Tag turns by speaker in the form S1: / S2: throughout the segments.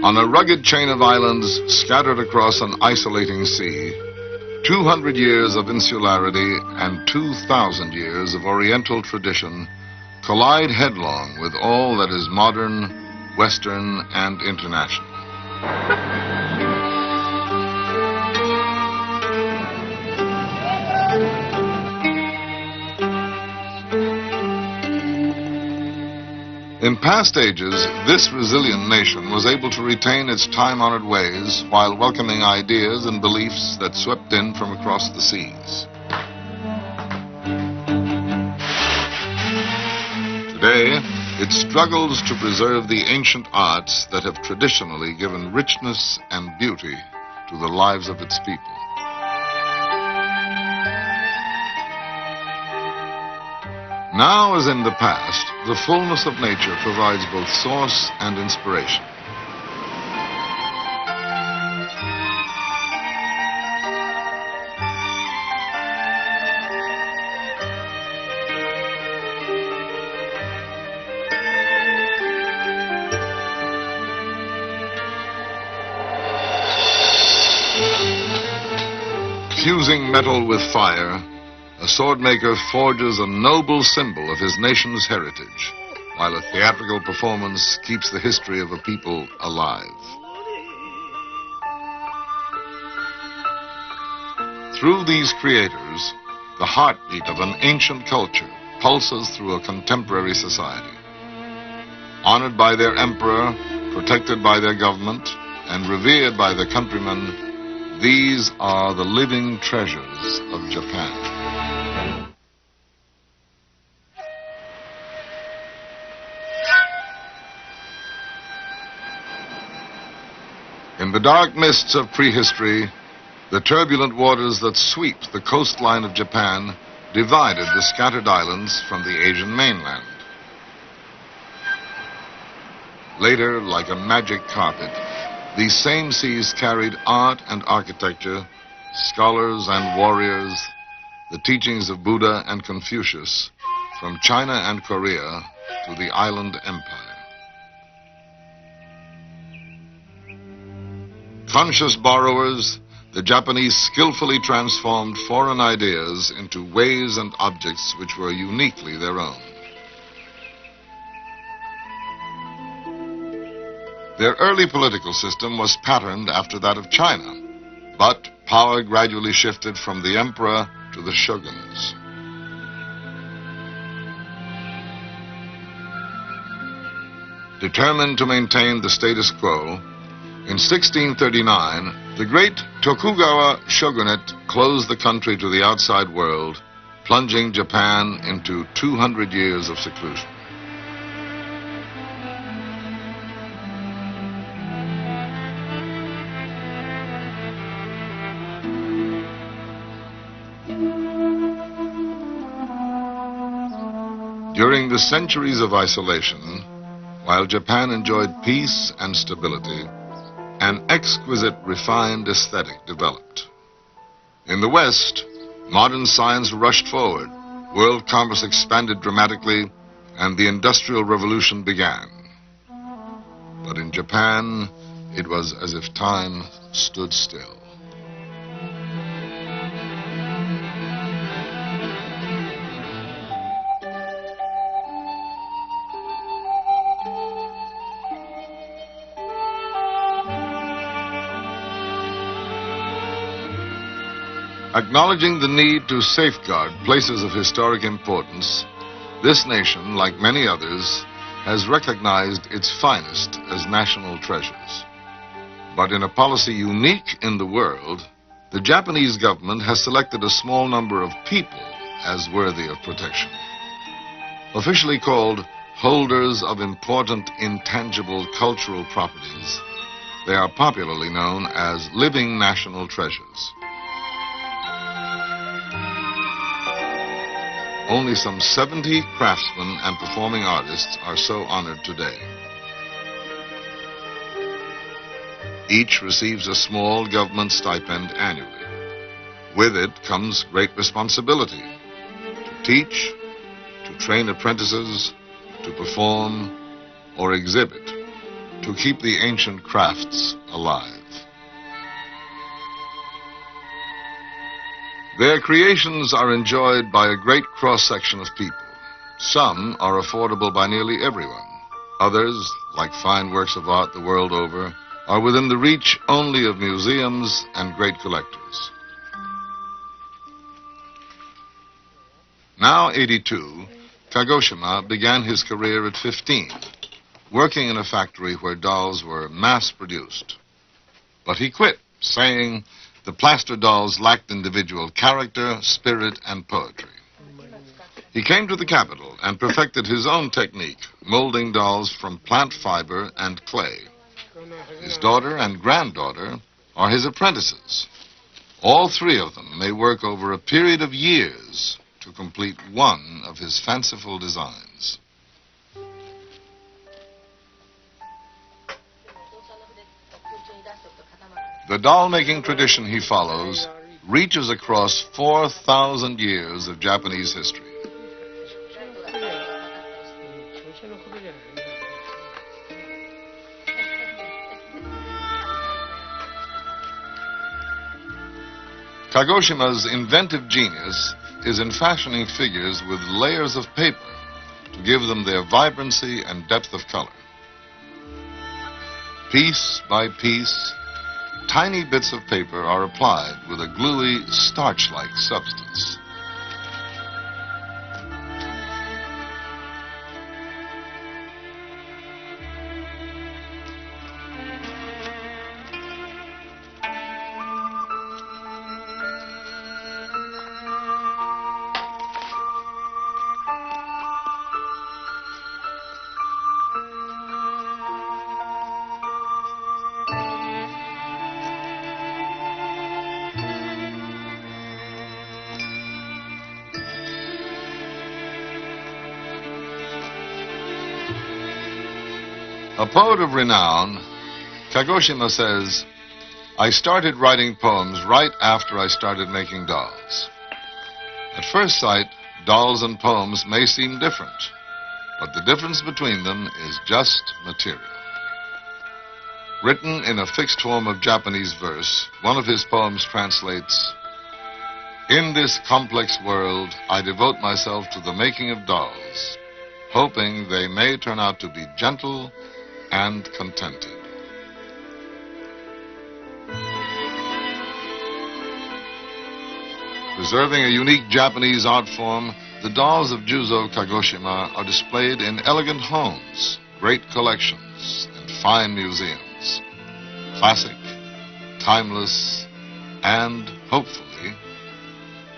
S1: On a rugged chain of islands scattered across an isolating sea, 200 years of insularity and 2,000 years of Oriental tradition collide headlong with all that is modern, Western, and international. In past ages, this resilient nation was able to retain its time-honored ways while welcoming ideas and beliefs that swept in from across the seas. Today, it struggles to preserve the ancient arts that have traditionally given richness and beauty to the lives of its people. Now, as in the past, the fullness of nature provides both source and inspiration. Fusing metal with fire, a swordmaker forges a noble symbol of his nation's heritage, while a theatrical performance keeps the history of a people alive. Through these creators, the heartbeat of an ancient culture pulses through a contemporary society. Honored by their emperor, protected by their government, and revered by their countrymen, these are the living treasures of Japan. In the dark mists of prehistory, the turbulent waters that sweep the coastline of Japan divided the scattered islands from the Asian mainland. Later, like a magic carpet, these same seas carried art and architecture, scholars and warriors, the teachings of Buddha and Confucius, from China and Korea to the island empire. Conscious borrowers, the Japanese skillfully transformed foreign ideas into ways and objects which were uniquely their own. Their early political system was patterned after that of China, but power gradually shifted from the emperor to the shoguns. Determined to maintain the status quo, in 1639, the great Tokugawa shogunate closed the country to the outside world, plunging Japan into 200 years of seclusion. During the centuries of isolation, while Japan enjoyed peace and stability, an exquisite, refined aesthetic developed. In the West, modern science rushed forward, world commerce expanded dramatically, and the Industrial Revolution began. But in Japan, it was as if time stood still. Acknowledging the need to safeguard places of historic importance, this nation, like many others, has recognized its finest as national treasures. But in a policy unique in the world, the Japanese government has selected a small number of people as worthy of protection. Officially called holders of important intangible cultural properties, they are popularly known as living national treasures. Only some 70 craftsmen and performing artists are so honored today. Each receives a small government stipend annually. With it comes great responsibility to teach, to train apprentices, to perform or exhibit. to keep the ancient crafts alive. Their creations are enjoyed by a great cross-section of people. Some are affordable by nearly everyone. Others, like fine works of art the world over, are within the reach only of museums and great collectors. Now 82, Kagoshima began his career at 15, working in a factory where dolls were mass-produced. But he quit, saying the plaster dolls lacked individual character, spirit, and poetry. He came to the capital and perfected his own technique, molding dolls from plant fiber and clay. His daughter and granddaughter are his apprentices. All three of them may work over a period of years to complete one of his fanciful designs. The doll-making tradition he follows reaches across 4,000 years of Japanese history. Kagoshima's inventive genius is in fashioning figures with layers of paper to give them their vibrancy and depth of color. Piece by piece, tiny bits of paper are applied with a gluey, starch-like substance. A poet of renown, Kagoshima says, "I started writing poems right after I started making dolls. At first sight, dolls and poems may seem different, but the difference between them is just material." Written in a fixed form of Japanese verse, one of his poems translates, "In this complex world, I devote myself to the making of dolls, hoping they may turn out to be gentle and contented." Preserving a unique Japanese art form, the dolls of Juzo Kagoshima are displayed in elegant homes, great collections, and fine museums. Classic, timeless, and, hopefully,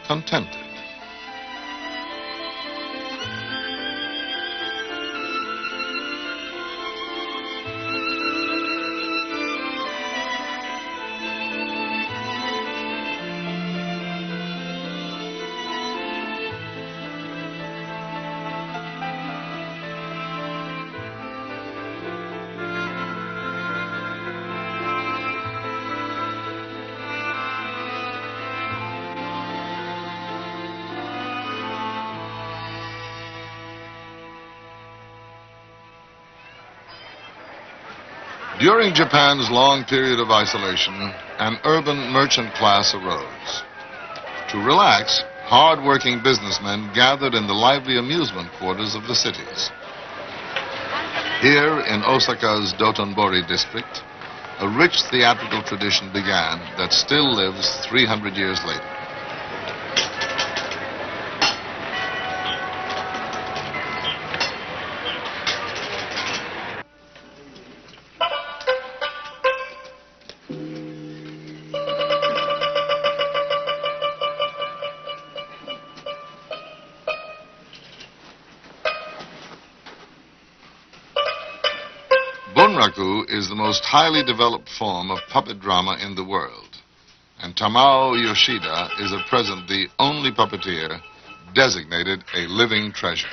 S1: contented. During Japan's long period of isolation, an urban merchant class arose. To relax, hard-working businessmen gathered in the lively amusement quarters of the cities. Here in Osaka's Dotonbori district, a rich theatrical tradition began that still lives 300 years later. Bunraku is the most highly developed form of puppet drama in the world, and Tamao Yoshida is at present the only puppeteer designated a living treasure.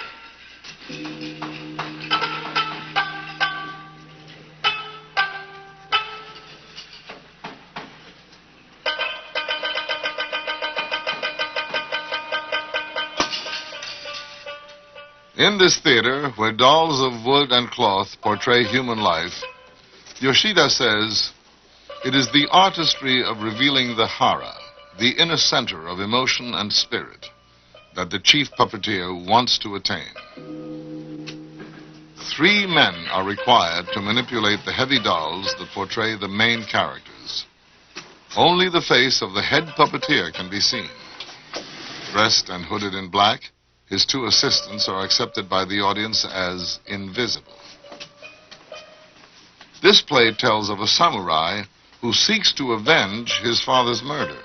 S1: In this theater, where dolls of wood and cloth portray human life, Yoshida says, "It is the artistry of revealing the hara, the inner center of emotion and spirit, that the chief puppeteer wants to attain. 3 men are required to manipulate the heavy dolls that portray the main characters. Only the face of the head puppeteer can be seen. Dressed and hooded in black, his 2 assistants are accepted by the audience as invisible. This play tells of a samurai who seeks to avenge his father's murder.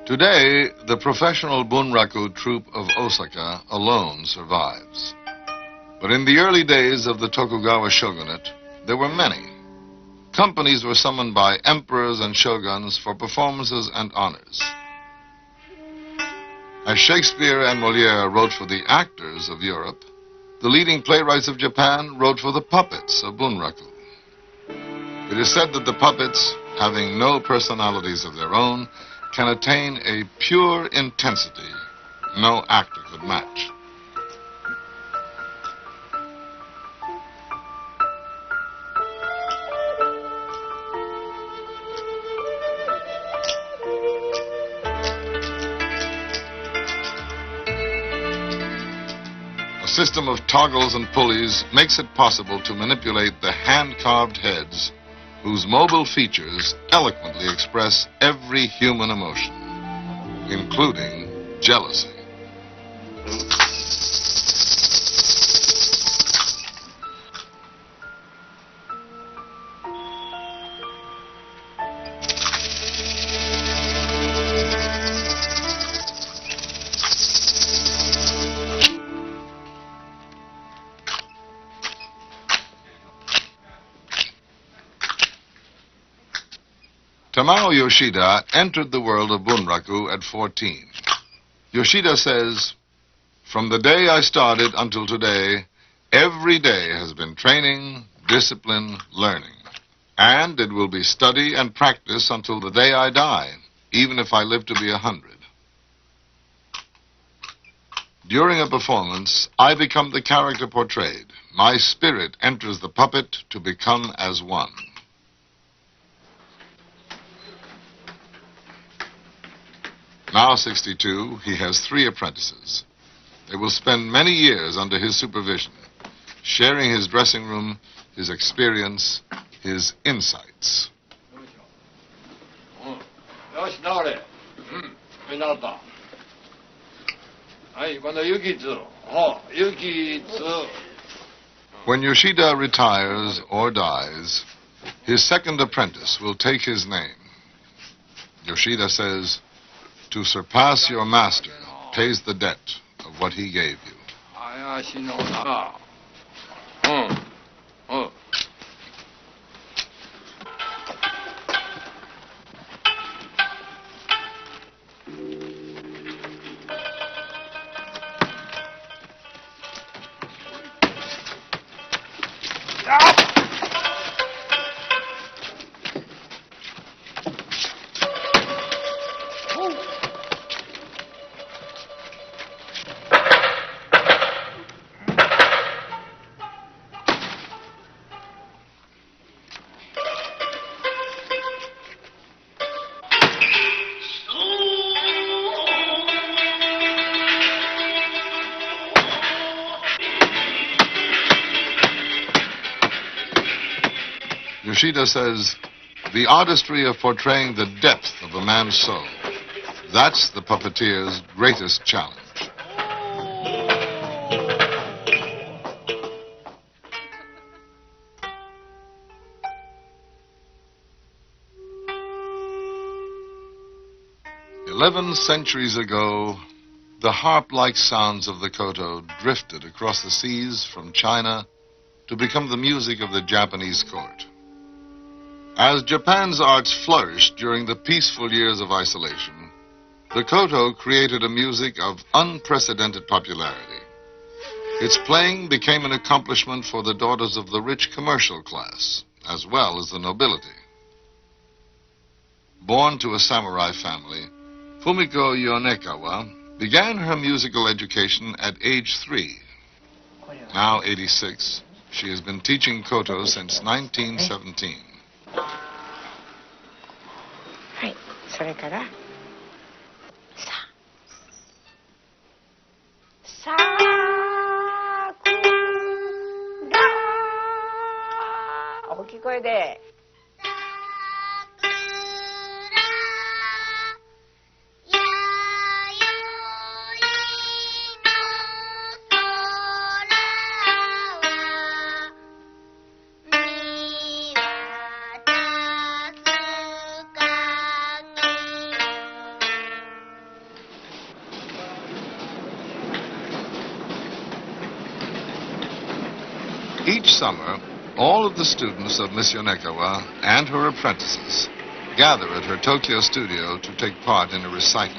S1: Today, the professional bunraku troupe of Osaka alone survives. But in the early days of the Tokugawa shogunate, there were many. Companies were summoned by emperors and shoguns for performances and honors. As Shakespeare and Molière wrote for the actors of Europe, the leading playwrights of Japan wrote for the puppets of bunraku. It is said that the puppets, having no personalities of their own, can attain a pure intensity no actor could match. A system of toggles and pulleys makes it possible to manipulate the hand-carved heads whose mobile features eloquently express every human emotion, including jealousy. Tamao Yoshida entered the world of bunraku at 14. Yoshida says, "From the day I started until today, every day has been training, discipline, learning. And it will be study and practice until the day I die, even if I live to be 100. During a performance, I become the character portrayed. My spirit enters the puppet to become as one." Now 62, he has 3 apprentices. They will spend many years under his supervision, sharing his dressing room, his experience, his insights. When Yoshida retires or dies, his second apprentice will take his name. Yoshida says, "To surpass your master pays the debt of what he gave you." Yoshida says, "The artistry of portraying the depth of a man's soul, that's the puppeteer's greatest challenge." 11 centuries ago, the harp-like sounds of the koto drifted across the seas from China to become the music of the Japanese court. As Japan's arts flourished during the peaceful years of isolation, the koto created a music of unprecedented popularity. Its playing became an accomplishment for the daughters of the rich commercial class, as well as the nobility. Born to a samurai family, Fumiko Yonekawa began her musical education at age 3. Now 86, she has been teaching koto since 1917.
S2: はい、それからさくら大きい声で
S1: Each summer, all of the students of Miss Yonekawa and her apprentices gather at her Tokyo studio to take part in a recital.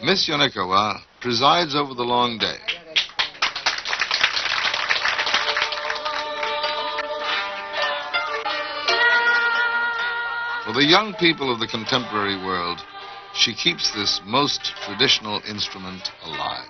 S1: Miss Yonekawa presides over the long day. For the young people of the contemporary world, she keeps this most traditional instrument alive.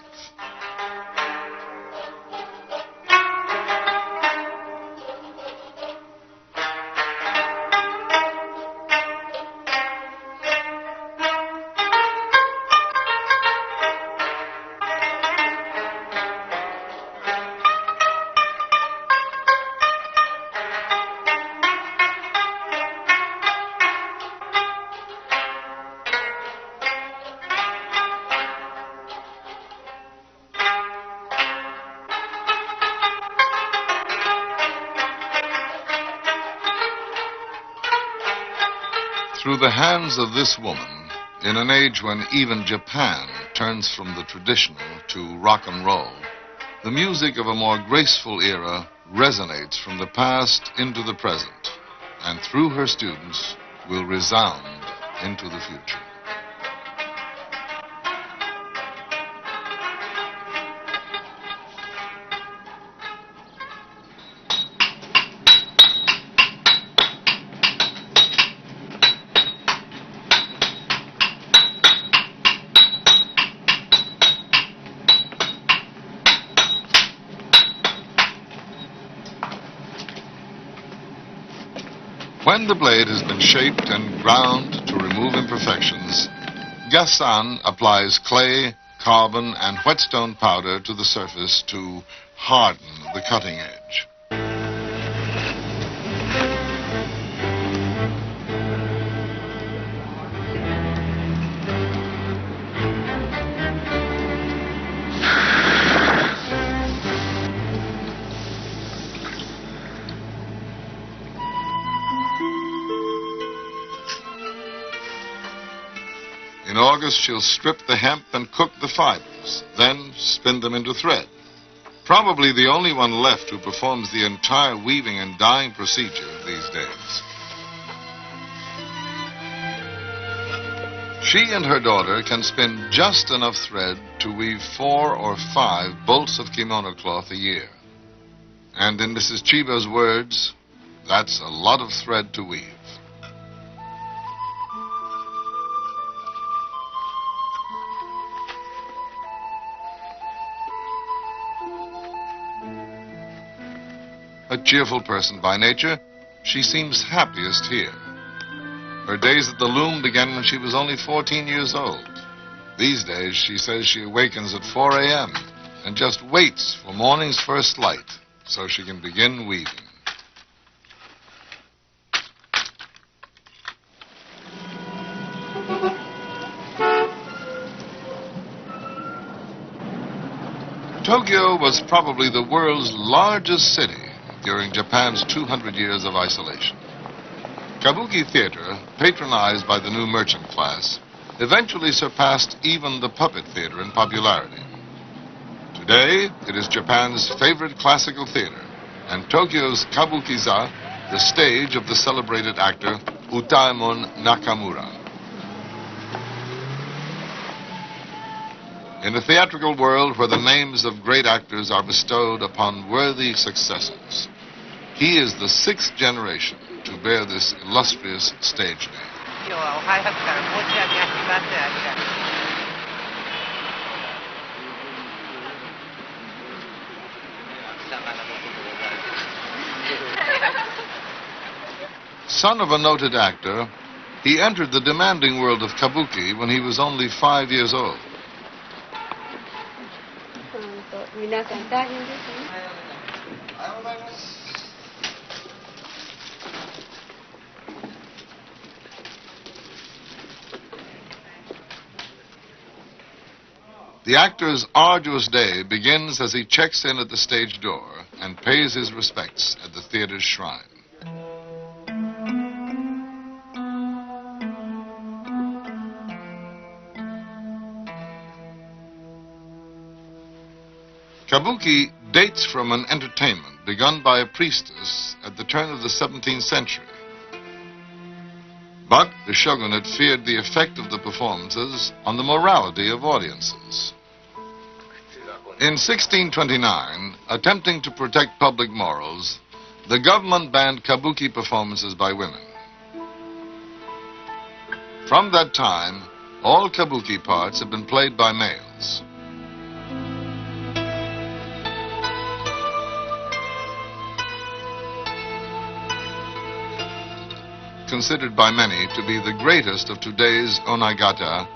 S1: Through the hands of this woman, in an age when even Japan turns from the traditional to rock and roll, the music of a more graceful era resonates from the past into the present, and through her students will resound into the future. When the blade has been shaped and ground to remove imperfections, Gassan applies clay, carbon, and whetstone powder to the surface to harden the cutting edge. In August, she'll strip the hemp and cook the fibers, then spin them into thread. Probably the only one left who performs the entire weaving and dyeing procedure these days. She and her daughter can spin just enough thread to weave 4 or 5 bolts of kimono cloth a year. And in Mrs. Chiba's words, that's a lot of thread to weave. A cheerful person by nature, she seems happiest here. Her days at the loom began when she was only 14 years old. These days, she says she awakens at 4 a.m. and just waits for morning's first light so she can begin weaving. Tokyo was probably the world's largest city during Japan's 200 years of isolation. Kabuki theater, patronized by the new merchant class, eventually surpassed even the puppet theater in popularity. Today, it is Japan's favorite classical theater, and Tokyo's Kabukiza, the stage of the celebrated actor Utaemon Nakamura. In a theatrical world where the names of great actors are bestowed upon worthy successors, he is the sixth generation to bear this illustrious stage name. Son of a noted actor, he entered the demanding world of kabuki when he was only 5 years old. The actor's arduous day begins as he checks in at the stage door and pays his respects at the theater's shrine. Kabuki dates from an entertainment begun by a priestess at the turn of the 17th century. But the shogunate feared the effect of the performances on the morality of audiences. In 1629, attempting to protect public morals, the government banned kabuki performances by women. From that time, all kabuki parts have been played by males. Considered by many to be the greatest of today's onagata,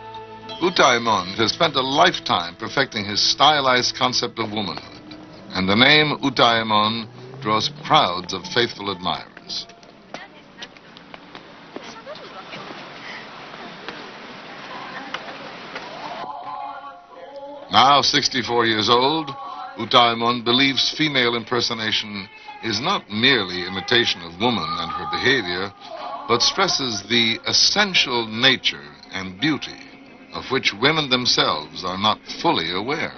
S1: Utaemon has spent a lifetime perfecting his stylized concept of womanhood, and the name Utaemon draws crowds of faithful admirers. Now 64 years old, Utaemon believes female impersonation is not merely imitation of woman and her behavior, but stresses the essential nature and beauty of which women themselves are not fully aware.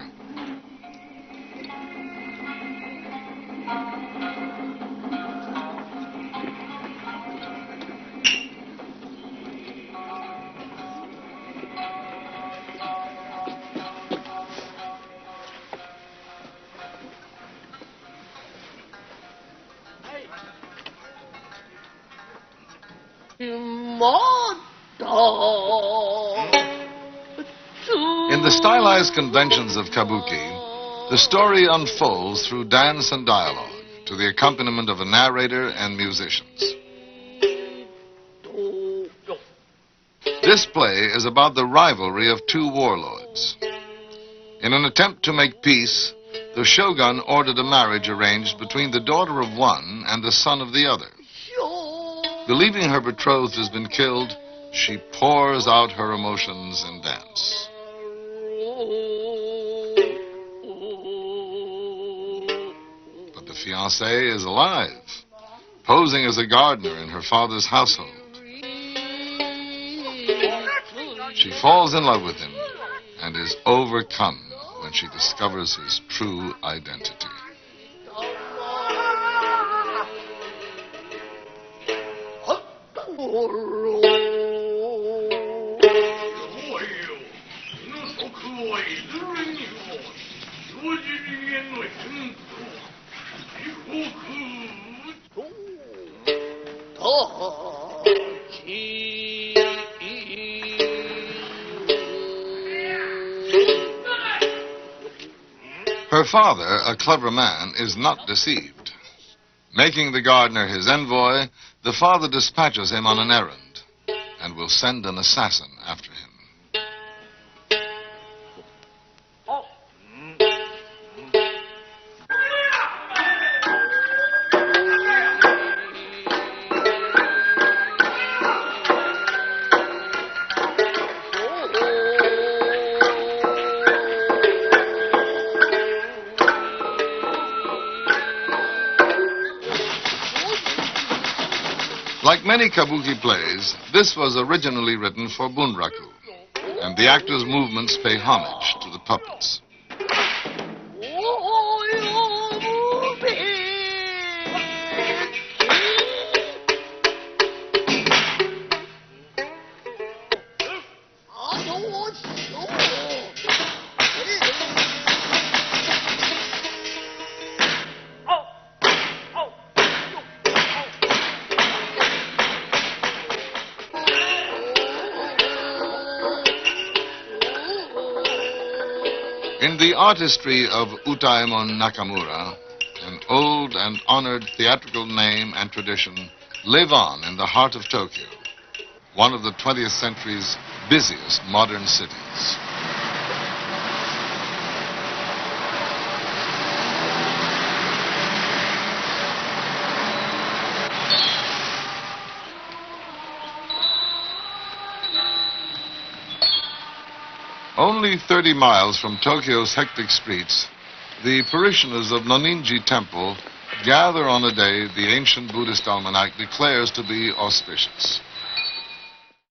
S1: In the stylized conventions of kabuki, the story unfolds through dance and dialogue to the accompaniment of a narrator and musicians. This play is about the rivalry of two warlords. In an attempt to make peace, the shogun ordered a marriage arranged between the daughter of one and the son of the other. Believing her betrothed has been killed, she pours out her emotions in dance. But the fiancée is alive, posing as a gardener in her father's household. She falls in love with him and is overcome when she discovers his true identity. Her father, a clever man, is not deceived. Making the gardener his envoy, the father dispatches him on an errand and will send an assassin after him. Like many kabuki plays, this was originally written for bunraku, and the actors' movements pay homage to the puppets. In the artistry of Utaemon Nakamura, an old and honored theatrical name and tradition live on in the heart of Tokyo, one of the 20th century's busiest modern cities. Only 30 miles from Tokyo's hectic streets, the parishioners of Noninji Temple gather on a day the ancient Buddhist almanac declares to be auspicious.